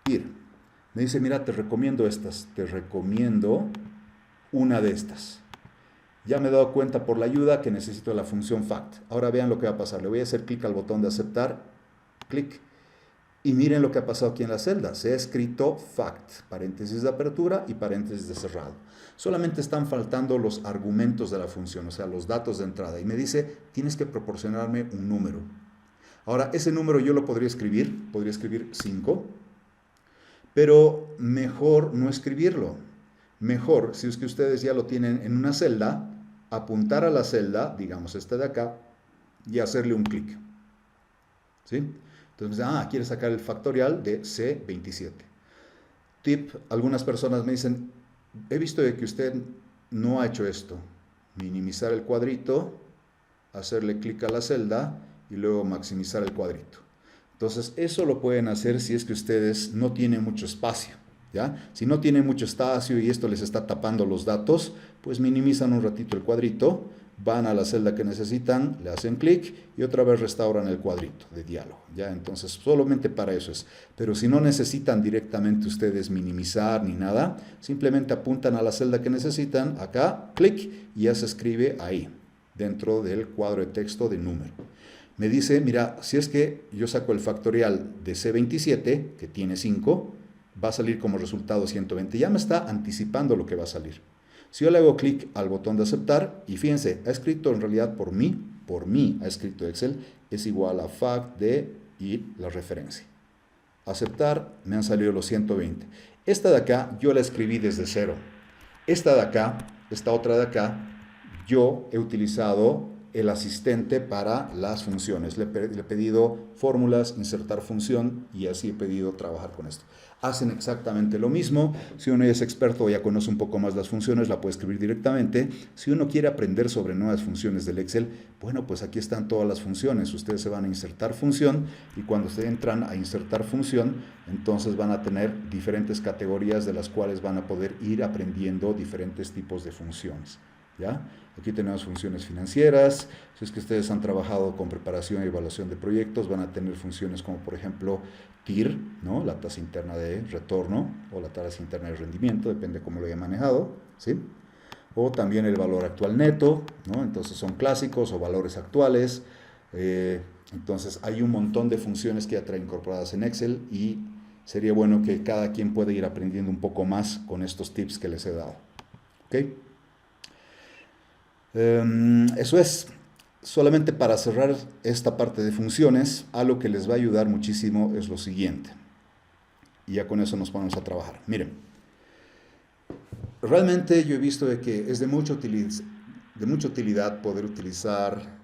Ir. Me dice, mira, te recomiendo estas. Te recomiendo una de estas. Ya me he dado cuenta por la ayuda que necesito la función fact. Ahora vean lo que va a pasar. Le voy a hacer clic al botón de aceptar. Clic. Y miren lo que ha pasado aquí en la celda. Se ha escrito fact, paréntesis de apertura y paréntesis de cerrado. Solamente están faltando los argumentos de la función, o sea, los datos de entrada. Y me dice, tienes que proporcionarme un número. Ahora, ese número yo lo podría escribir 5, pero mejor no escribirlo. Mejor, si es que ustedes ya lo tienen en una celda, apuntar a la celda, digamos esta de acá, y hacerle un clic. ¿Sí? Entonces, quiere sacar el factorial de C27. Tip, algunas personas me dicen, he visto que usted no ha hecho esto. Minimizar el cuadrito, hacerle clic a la celda y luego maximizar el cuadrito. Entonces, eso lo pueden hacer si es que ustedes no tienen mucho espacio, ¿ya? Si no tienen mucho espacio y esto les está tapando los datos, pues minimizan un ratito el cuadrito, van a la celda que necesitan, le hacen clic y otra vez restauran el cuadrito de diálogo, ¿ya? Entonces, solamente para eso es. Pero si no necesitan directamente ustedes minimizar ni nada, simplemente apuntan a la celda que necesitan, acá, clic, y ya se escribe ahí, dentro del cuadro de texto de número. Me dice, mira, si es que yo saco el factorial de C27, que tiene 5, va a salir como resultado 120. Ya me está anticipando lo que va a salir. Si yo le hago clic al botón de aceptar, y fíjense, ha escrito en realidad por mí ha escrito Excel, es igual a fact de y la referencia. Aceptar, me han salido los 120. Esta de acá, yo la escribí desde cero. Esta de acá, esta otra de acá, yo he utilizado el asistente para las funciones. Le he pedido fórmulas, insertar función y así he pedido trabajar con esto. Hacen exactamente lo mismo. Si uno es experto o ya conoce un poco más las funciones, la puede escribir directamente. Si uno quiere aprender sobre nuevas funciones del Excel, bueno, pues aquí están todas las funciones. Ustedes se van a insertar función y cuando se entran a insertar función, entonces van a tener diferentes categorías de las cuales van a poder ir aprendiendo diferentes tipos de funciones. ¿ya? Aquí tenemos funciones financieras. Si es que ustedes han trabajado con preparación y evaluación de proyectos, van a tener funciones como, por ejemplo, TIR, ¿no? La tasa interna de retorno o la tasa interna de rendimiento, depende cómo lo haya manejado, ¿sí? O también el valor actual neto, ¿no? Entonces son clásicos o valores actuales. Entonces hay un montón de funciones que ya traen incorporadas en Excel y sería bueno que cada quien pueda ir aprendiendo un poco más con estos tips que les he dado. ¿Ok? Eso es. Solamente para cerrar esta parte de funciones, algo que les va a ayudar muchísimo es lo siguiente. Y ya con eso nos ponemos a trabajar. Miren, realmente yo he visto de que es de mucha utilidad poder utilizar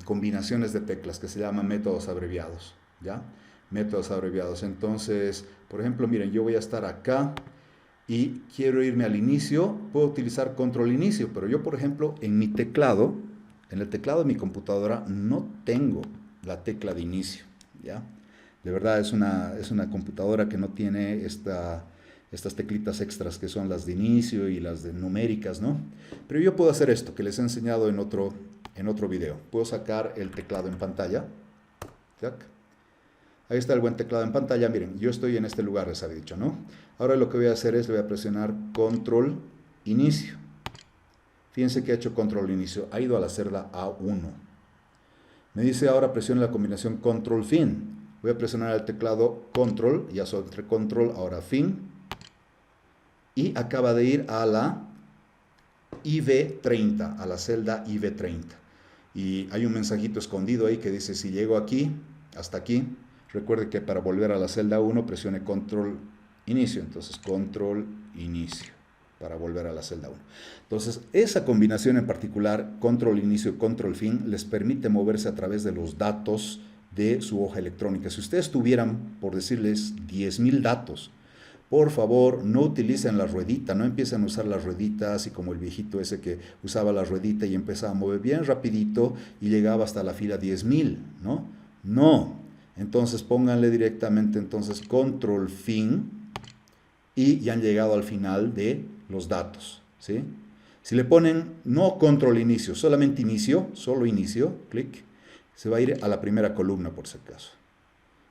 combinaciones de teclas que se llaman métodos abreviados, ¿ya? Métodos abreviados. Entonces, por ejemplo, miren, yo voy a estar acá y quiero irme al inicio, puedo utilizar control inicio, pero yo, por ejemplo, en mi teclado, en el teclado de mi computadora, no tengo la tecla de inicio, ¿ya? De verdad es una computadora que no tiene estas teclitas extras que son las de inicio y las de numéricas, ¿no? Pero yo puedo hacer esto, que les he enseñado en otro video. Puedo sacar el teclado en pantalla, ¿tac? Ahí está el buen teclado en pantalla. Miren, yo estoy en este lugar, les había dicho, ¿no? Ahora lo que voy a hacer es, le voy a presionar control inicio. Fíjense que ha hecho control inicio, ha ido a la celda A1. Me dice ahora presione la combinación control fin. Voy a presionar el teclado control, ya soy entre control, ahora fin. Y acaba de ir a la IV30, a la celda IV30. Y hay un mensajito escondido ahí que dice, si llego aquí, hasta aquí, recuerde que para volver a la celda 1 presione control inicio, entonces control inicio para volver a la celda 1. Entonces esa combinación en particular, control inicio, control fin, les permite moverse a través de los datos de su hoja electrónica. Si ustedes tuvieran, por decirles, 10,000 datos, por favor, no utilicen la ruedita, no empiecen a usar las rueditas, así como el viejito ese que usaba la ruedita y empezaba a mover bien rapidito y llegaba hasta la fila 10,000, ¿no? No. Entonces pónganle directamente entonces control fin y ya han llegado al final de los datos, ¿sí? Si le ponen no control inicio, solamente inicio, solo inicio, clic, se va a ir a la primera columna por si acaso,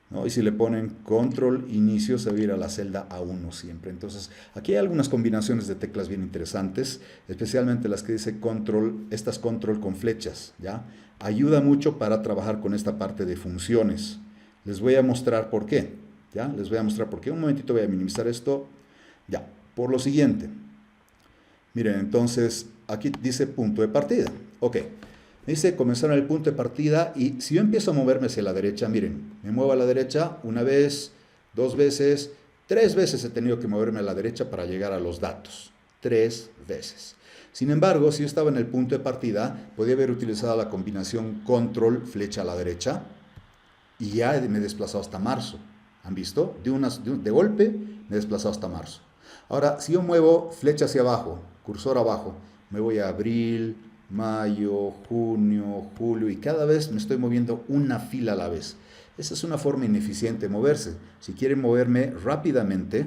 ¿no? Y si le ponen control inicio, se va a ir a la celda A1 siempre. Entonces, aquí hay algunas combinaciones de teclas bien interesantes, especialmente las que dice control, estas control con flechas, ¿ya? Ayuda mucho para trabajar con esta parte de funciones. Les voy a mostrar por qué, ¿ya? Les voy a mostrar por qué. Un momentito voy a minimizar esto, ya. Por lo siguiente, miren, entonces, aquí dice punto de partida, ok. Dice comenzar en el punto de partida y si yo empiezo a moverme hacia la derecha, miren, me muevo a la derecha una vez, 2 veces, 3 veces he tenido que moverme a la derecha para llegar a los datos. 3 veces. Sin embargo, si yo estaba en el punto de partida, podía haber utilizado la combinación control flecha a la derecha y ya me he desplazado hasta marzo. ¿Han visto? De golpe me he desplazado hasta marzo. Ahora, si yo muevo flecha hacia abajo, cursor abajo, me voy a abril, mayo, junio, julio y cada vez me estoy moviendo una fila a la vez. Esa es una forma ineficiente de moverse. Si quieren moverme rápidamente,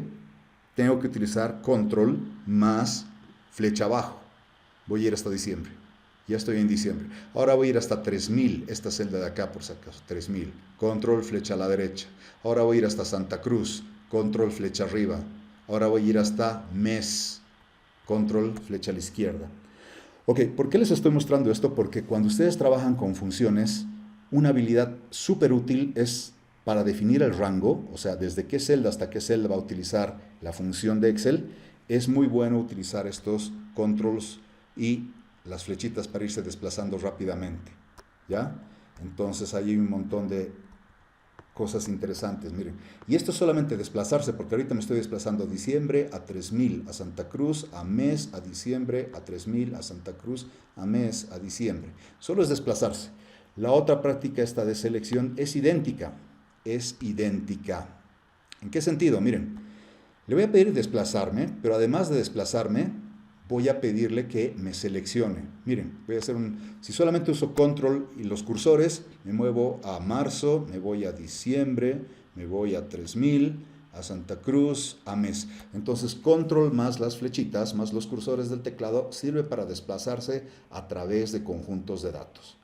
tengo que utilizar control más flecha abajo. Voy a ir hasta diciembre. Ya estoy en diciembre. Ahora voy a ir hasta 3000, esta celda de acá por si acaso, 3000. Control flecha a la derecha. Ahora voy a ir hasta Santa Cruz, control flecha arriba. Ahora voy a ir hasta mes, control flecha a la izquierda. Ok, ¿por qué les estoy mostrando esto? Porque cuando ustedes trabajan con funciones, una habilidad súper útil es para definir el rango, o sea, desde qué celda hasta qué celda va a utilizar la función de Excel. Es muy bueno utilizar estos controls y las flechitas para irse desplazando rápidamente, ¿ya? Entonces hay un montón de cosas interesantes, miren. Y esto es solamente desplazarse, porque ahorita me estoy desplazando a diciembre, a 3000, a Santa Cruz, a mes, a diciembre, a 3000, a Santa Cruz, a mes, a diciembre. Solo es desplazarse. La otra práctica, esta de selección, es idéntica. Es idéntica. ¿En qué sentido? Miren, le voy a pedir desplazarme, pero además de desplazarme, voy a pedirle que me seleccione. Miren, voy a hacer si solamente uso control y los cursores, me muevo a marzo, me voy a diciembre, me voy a 3000, a Santa Cruz, a mes. Entonces, control más las flechitas, más los cursores del teclado, sirve para desplazarse a través de conjuntos de datos.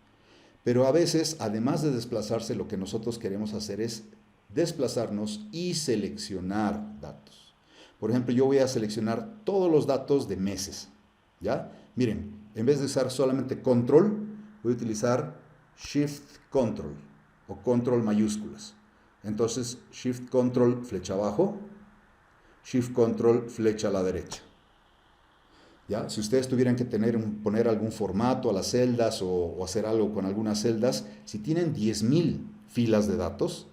Pero a veces, además de desplazarse, lo que nosotros queremos hacer es desplazarnos y seleccionar datos. Por ejemplo, yo voy a seleccionar todos los datos de meses, ¿ya? Miren, en vez de usar solamente control, voy a utilizar shift control o control mayúsculas. Entonces, shift control flecha abajo, shift control flecha a la derecha. ¿Ya? Si ustedes tuvieran que poner algún formato a las celdas o hacer algo con algunas celdas, si tienen 10.000 filas de datos,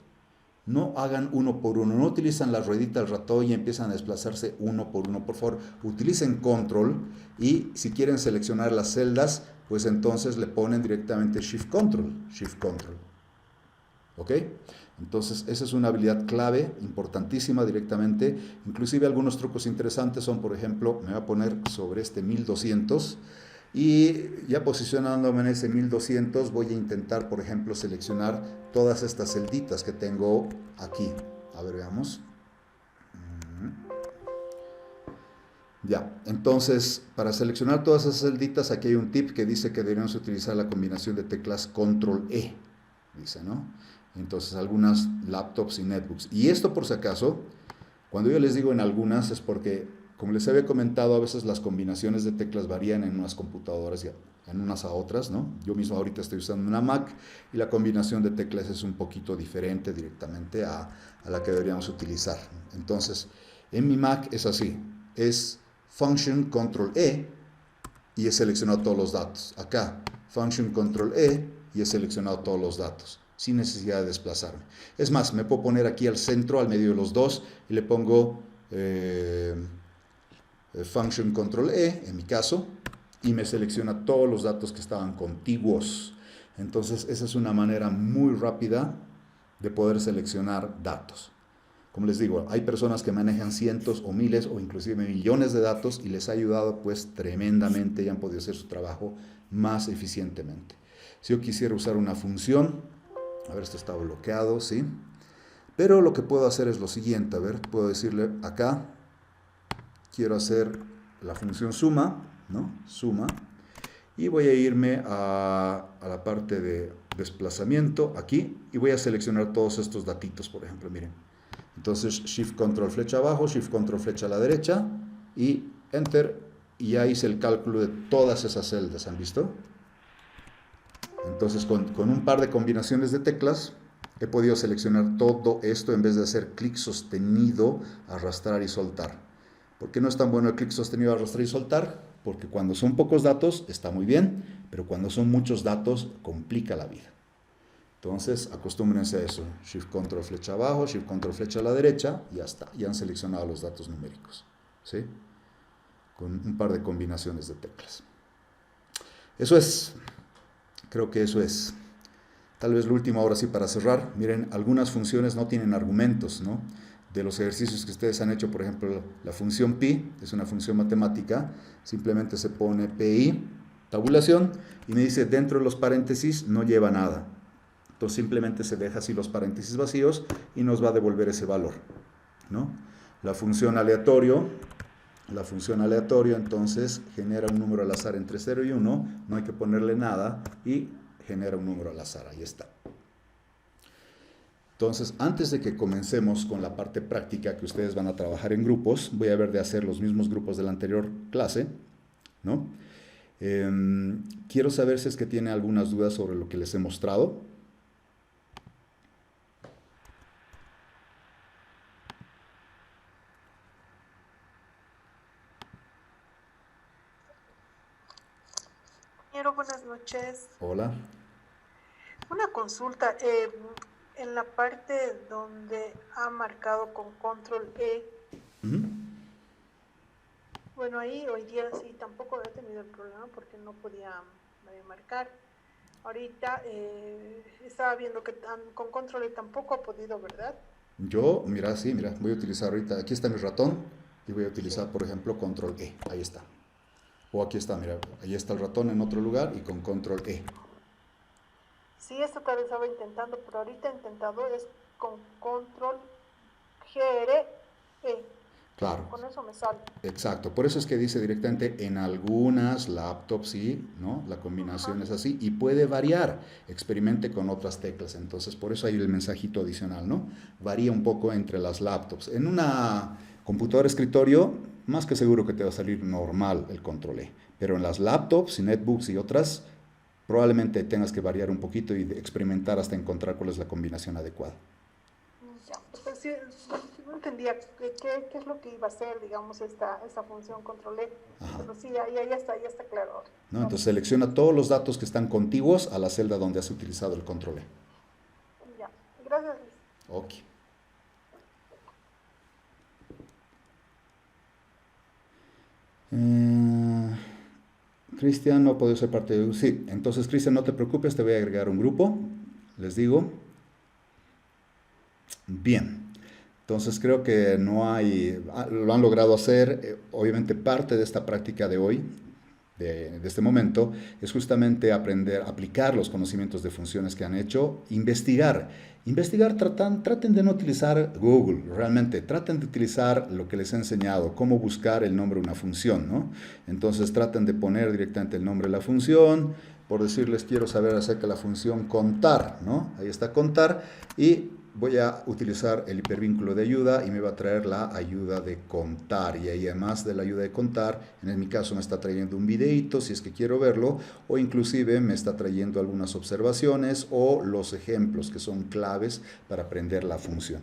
no hagan uno por uno, no utilizan la ruedita del ratón y empiezan a desplazarse uno por uno. Por favor, utilicen control y si quieren seleccionar las celdas, pues entonces le ponen directamente shift control, shift control. ¿Ok? Entonces, esa es una habilidad clave, importantísima directamente. Inclusive algunos trucos interesantes son, por ejemplo, me voy a poner sobre este 1200 y ya posicionándome en ese 1200 voy a intentar, por ejemplo, seleccionar todas estas celditas que tengo aquí. A ver, veamos. Ya, entonces, para seleccionar todas esas celditas, aquí hay un tip que dice que deberíamos utilizar la combinación de teclas Control E, dice, ¿no? Entonces, algunas laptops y netbooks. Y esto, por si acaso, cuando yo les digo en algunas, es porque, como les había comentado, a veces las combinaciones de teclas varían en unas computadoras y en unas a otras, ¿no? Yo mismo ahorita estoy usando una Mac y la combinación de teclas es un poquito diferente directamente a la que deberíamos utilizar. Entonces, en mi Mac es así, es Function Control E y he seleccionado todos los datos. Acá, Function Control E y he seleccionado todos los datos, sin necesidad de desplazarme. Es más, me puedo poner aquí al centro, al medio de los dos, y le pongo Function Control E, en mi caso, y me selecciona todos los datos que estaban contiguos. Entonces, esa es una manera muy rápida de poder seleccionar datos. Como les digo, hay personas que manejan cientos o miles o inclusive millones de datos y les ha ayudado pues tremendamente y han podido hacer su trabajo más eficientemente. Si yo quisiera usar una función, a ver, esto está bloqueado, ¿sí? Pero lo que puedo hacer es lo siguiente, a ver, puedo decirle acá, quiero hacer la función suma, ¿no? Suma, y voy a irme a la parte de desplazamiento aquí y voy a seleccionar todos estos datitos, por ejemplo, miren. Entonces, Shift Control flecha abajo, Shift Control flecha a la derecha y Enter, y ya hice el cálculo de todas esas celdas, ¿han visto? Entonces, con un par de combinaciones de teclas, he podido seleccionar todo esto en vez de hacer clic sostenido, arrastrar y soltar. ¿Por qué no es tan bueno el clic sostenido, arrastrar y soltar? Porque cuando son pocos datos está muy bien, pero cuando son muchos datos complica la vida. Entonces, acostúmbrense a eso. Shift Control flecha abajo, Shift Control flecha a la derecha, y ya está. Ya han seleccionado los datos numéricos, ¿sí? Con un par de combinaciones de teclas. Eso es. Creo que eso es. Tal vez lo último ahora sí para cerrar. Miren, algunas funciones no tienen argumentos, ¿no? De los ejercicios que ustedes han hecho, por ejemplo, la función pi, es una función matemática, simplemente se pone pi, tabulación, y me dice dentro de los paréntesis no lleva nada. Entonces simplemente se deja así los paréntesis vacíos y nos va a devolver ese valor, ¿no? La función aleatorio entonces genera un número al azar entre 0 y 1, no hay que ponerle nada y genera un número al azar, ahí está. Entonces, antes de que comencemos con la parte práctica que ustedes van a trabajar en grupos, voy a ver de hacer los mismos grupos de la anterior clase, ¿no? Quiero saber si es que tiene algunas dudas sobre lo que les he mostrado. Buenas noches. Hola. Una consulta. En la parte donde ha marcado con control E, bueno, ahí hoy día sí tampoco he tenido el problema porque no podía marcar. Ahorita estaba viendo que con control E tampoco ha podido, ¿verdad? Yo, mira, sí, mira, voy a utilizar ahorita, aquí está mi ratón y voy a utilizar, por ejemplo, control E, ahí está. O aquí está, mira, ahí está el ratón en otro lugar y con control E. Sí, esto tal vez estaba intentando, pero ahorita he intentado es con control Claro. Con eso me sale. Exacto, por eso es que dice directamente en algunas laptops, sí, ¿no? La combinación es así y puede variar, experimente con otras teclas, entonces por eso hay el mensajito adicional, ¿no? Varía un poco entre las laptops. En una computadora escritorio, más que seguro que te va a salir normal el control E, pero en las laptops y netbooks y otras, probablemente tengas que variar un poquito y experimentar hasta encontrar cuál es la combinación adecuada. Ya, pues sí, no entendía qué es lo que iba a hacer, digamos, esta función control E. Ajá. Pero sí, ya está claro. ¿No? Entonces selecciona todos los datos que están contiguos a la celda donde has utilizado el control E. Ya, gracias, Luis. Ok. Cristian no ha podido ser parte de... Sí, entonces Cristian, no te preocupes, te voy a agregar un grupo, les digo. Bien, entonces creo que no hay... lo han logrado hacer, obviamente parte de esta práctica de hoy, de este momento, es justamente aprender, aplicar los conocimientos de funciones que han hecho, investigar. Traten de no utilizar Google, realmente, traten de utilizar lo que les he enseñado, cómo buscar el nombre de una función, ¿no? Entonces traten de poner directamente el nombre de la función, por decirles quiero saber acerca de la función contar, ¿no? Ahí está contar, y voy a utilizar el hipervínculo de ayuda y me va a traer la ayuda de contar. Y ahí además de la ayuda de contar, en mi caso me está trayendo un videíto si es que quiero verlo, o inclusive me está trayendo algunas observaciones o los ejemplos que son claves para aprender la función.